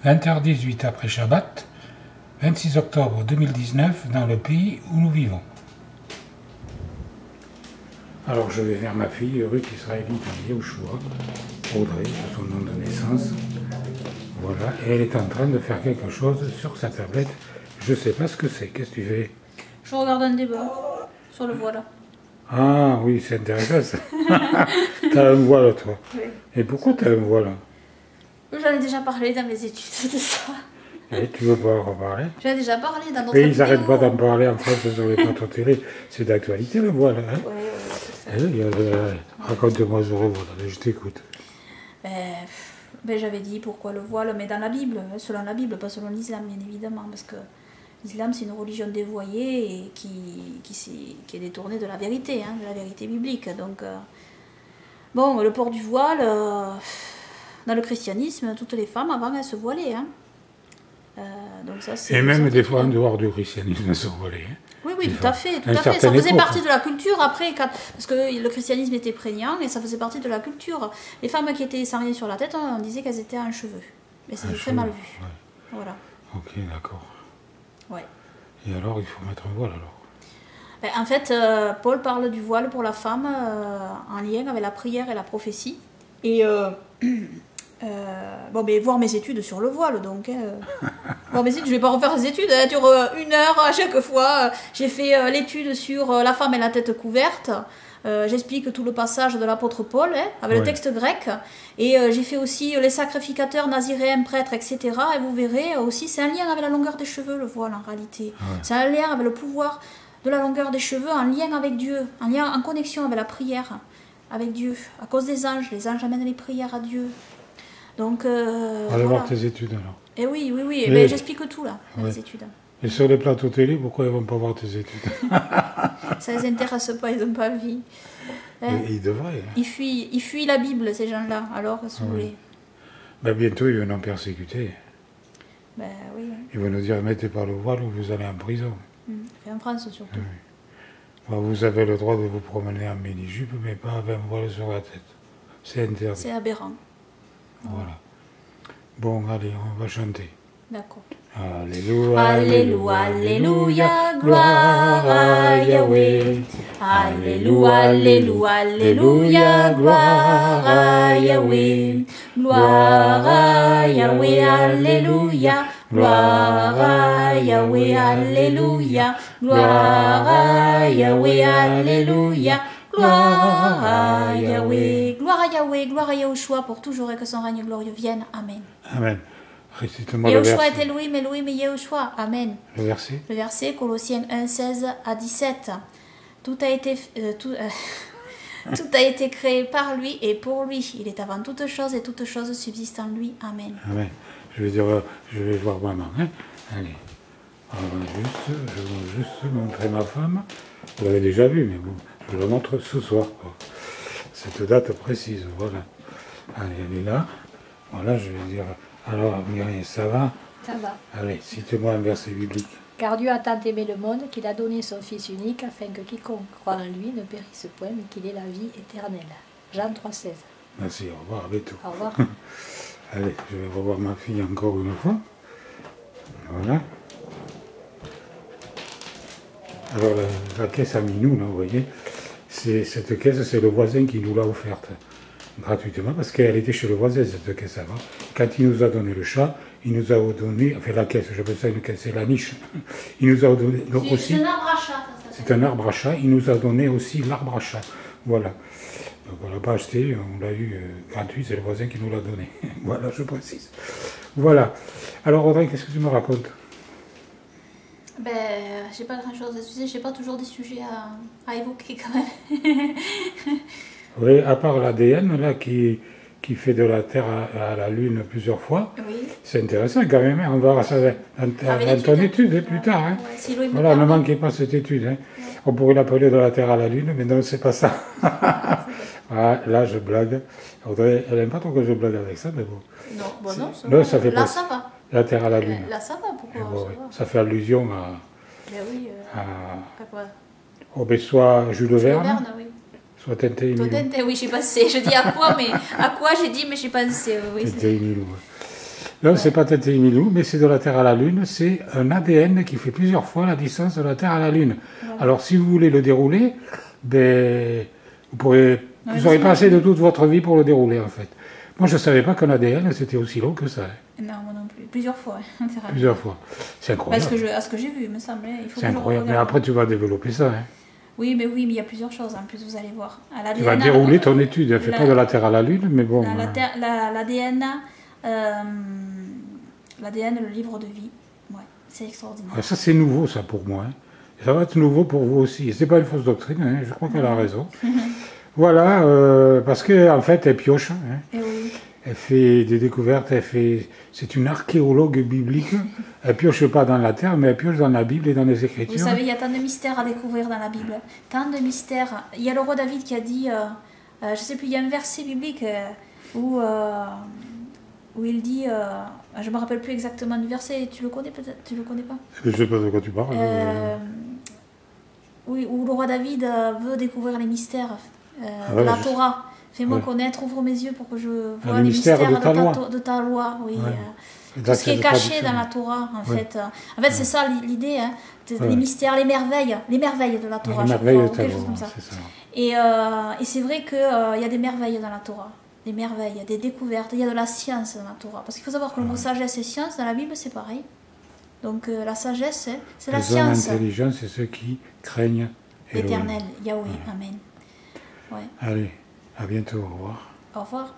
20h18 après Shabbat, 26 octobre 2019, dans le pays où nous vivons. Alors je vais vers ma fille, Ruth israélite en Yehoshua, Audrey, c'est son nom de naissance. Voilà, et elle est en train de faire quelque chose sur sa tablette. Je sais pas ce que c'est. Qu'est-ce que tu fais? Je regarde un débat sur le voile. Ah oui, c'est intéressant ça. T'as un voile toi. Oui. Et pourquoi t'as un voile? J'en ai déjà parlé dans mes études de ça. Et tu veux pas en reparler? J'en ai déjà parlé dans d'autres Et vidéos. ils n'arrêtent pas d'en parler en France sur les plateaux télé. C'est d'actualité le voile. Hein? Oui, c'est ça. Raconte-moi sur le voile, je t'écoute. J'avais dit pourquoi le voile, mais dans la Bible, selon la Bible, pas selon l'islam bien évidemment, parce que l'islam c'est une religion dévoyée et qui est détournée de la vérité, de la vérité biblique. Donc, bon, le port du voile, dans le christianisme, toutes les femmes avant elles se voilaient. Donc ça, et même des fois en dehors du christianisme, se voilaient. Oui, oui, tout à fait. Ça faisait partie de la culture après, parce que le christianisme était prégnant et ça faisait partie de la culture. Les femmes qui étaient sans rien sur la tête, on disait qu'elles étaient en cheveux. Mais c'était très mal vu. Ouais. Voilà. Ok, d'accord. Ouais. Et alors, il faut mettre un voile alors? En fait, Paul parle du voile pour la femme en lien avec la prière et la prophétie. Et voir mes études sur le voile, donc. Voir mes études, je ne vais pas refaire les études, elles durent 1 heure à chaque fois. J'ai fait l'étude sur la femme et la tête couverte. J'explique tout le passage de l'apôtre Paul, avec le texte grec. Et j'ai fait aussi les sacrificateurs, naziréens, prêtres, etc. Et vous verrez aussi, c'est un lien avec la longueur des cheveux, le voile, en réalité. Ouais. C'est un lien avec le pouvoir de la longueur des cheveux, en lien avec Dieu, en connexion avec la prière, avec Dieu. À cause des anges, les anges amènent les prières à Dieu. Donc, allez voir tes études alors. Et oui, mais j'explique tout là, dans les études. Et sur les plateaux télé, pourquoi ils ne vont pas voir tes études? Ça les intéresse pas, ils n'ont pas envie. Ils devraient. Ils fuient la Bible, ces gens-là, alors, si vous voulez. Bientôt, ils vont nous persécuter. Oui. Ils vont nous dire, mettez pas le voile ou vous allez en prison. En France, surtout. Oui. Enfin, vous avez le droit de vous promener en mini-jupe, mais pas avec un voile sur la tête. C'est interdit. C'est aberrant. Voilà. Bon, allez, on va chanter. D'accord. Alléluia, Alléluia, Alléluia, gloire à Yahweh. Alléluia, Alléluia, Alléluia, gloire à Yahweh. Gloire à Yahweh, Alléluia. Gloire à Yahweh, Alléluia. Gloire à Yahweh, Alléluia. Gloire à Yahweh. Gloire à Yahweh, gloire à Yehoshua pour toujours et que son règne glorieux vienne. Amen. Amen. Récite-moi le verset. Yehoshua est Elohim, Elohim et Yehoshua. Amen. Le verset? Le verset, Colossiens 1, 16 à 17. Tout a été créé par lui et pour lui. Il est avant toute chose et toute chose subsiste en lui. Amen. Amen. Je vais voir maman. Allez. Je vais juste montrer ma femme. Vous l'avez déjà vu, mais bon, je la montre ce soir. Cette date précise, voilà. Allez, elle est là. Voilà, je vais dire... Alors, Myriam, ça va? Ça va. Allez, cite-moi un verset biblique. Car Dieu a tant aimé le monde qu'il a donné son Fils unique afin que quiconque croit en lui ne périsse point, mais qu'il ait la vie éternelle. Jean 3,16. Merci, au revoir, à bientôt. Au revoir. Allez, je vais revoir ma fille encore une fois. Voilà. Alors, la caisse à Minou, là, vous voyez, cette caisse, c'est le voisin qui nous l'a offerte. Gratuitement, parce qu'elle était chez le voisin, cette caisse avant. Quand il nous a donné le chat, il nous a donné, enfin la caisse, j'appelle ça une caisse, c'est la niche. Il nous a donné aussi... C'est un arbre à chat. C'est un arbre à chat, il nous a donné aussi l'arbre à chat. Voilà. Donc on ne l'a pas acheté, on l'a eu gratuit, c'est le voisin qui nous l'a donné. Voilà, je précise. Voilà. Alors Audrey, qu'est-ce que tu me racontes? J'ai pas grand chose à se dire, j'ai pas toujours des sujets à évoquer quand même. Oui, à part l'ADN, là, qui fait de la Terre à la Lune plusieurs fois. Oui. C'est intéressant quand même, hein. On va voir ça dans ton étude plus tard. Hein. Ouais, voilà, ne manquez pas cette étude. Hein. Ouais. On pourrait l'appeler de la Terre à la Lune, mais non, c'est pas ça. Ah, là, je blague. Audrey, elle n'aime pas trop que je blague avec ça, mais bon. Non, ça fait là, pas ça va. La Terre à la Lune. Là, ça va, pourquoi ça fait allusion à... Ben oui, à quoi? Au soit Jules Verne, oui. soit Tintin et Milou. Oui, j'ai pensé. Je dis à quoi, mais à quoi j'ai dit, mais j'ai pensé. Oui, Tintin et Milou. Là, c'est pas Tétémilou, mais c'est de la Terre à la Lune. C'est un ADN qui fait plusieurs fois la distance de la Terre à la Lune. Voilà. Alors, si vous voulez le dérouler, ben, vous Ouais, n'aurez pas c'est- assez de toute votre vie pour le dérouler, en fait. Moi, je ne savais pas qu'un ADN, c'était aussi long que ça. Non, moi non plus. Plusieurs fois. Intéressant. Plusieurs fois. C'est incroyable. À ce que j'ai vu, il me semblait. Il faut C'est que je incroyable. Mais regarde. après, tu vas développer ça. Hein. Oui, mais il y a plusieurs choses. En plus, vous allez voir. À Tu vas l'ADN, dérouler ton étude. Elle ne fait la- pas de la Terre à la Lune, mais bon. L'ADN, l'ADN, le livre de vie. Ouais, c'est extraordinaire. Ça, c'est nouveau, ça, pour moi. Hein. Et ça va être nouveau pour vous aussi. Et c'est pas une fausse doctrine, hein. Je crois qu'elle a raison. Voilà, parce qu'en fait, elle pioche. Hein. Et oui. Elle fait des découvertes, c'est une archéologue biblique. Elle pioche pas dans la terre, mais elle pioche dans la Bible et dans les Écritures. Vous savez, il y a tant de mystères à découvrir dans la Bible. Tant de mystères. Il y a le roi David qui a dit, je sais plus, il y a un verset biblique où il dit, je me rappelle plus exactement du verset. Tu le connais peut-être? Tu le connais pas? Je sais pas de quoi tu parles. Oui, où le roi David veut découvrir les mystères ouais, de la Torah. Fais-moi ouais. connaître, ouvre mes yeux pour que je vois les les mystères mystères de ta loi. de ta loi. Oui. Ouais. Tout ce qui est caché traduction. dans la Torah, en Ouais. fait. En fait, c'est ça l'idée, hein. Ouais. Les mystères, les merveilles de la Torah, Les je merveilles crois, de ou ta quelque chose loi, comme ça. c'est ça. Et c'est vrai qu'il y a des merveilles dans la Torah. Des merveilles, il y a des découvertes, il y a de la science dans la Torah. Parce qu'il faut savoir que le mot sagesse et science, dans la Bible, c'est pareil. Donc la sagesse, c'est la Les hommes science. intelligents, c'est ceux qui craignent Elohim. L'éternel, Yahweh, Amen. Ouais. Allez, à bientôt, au revoir. Au revoir.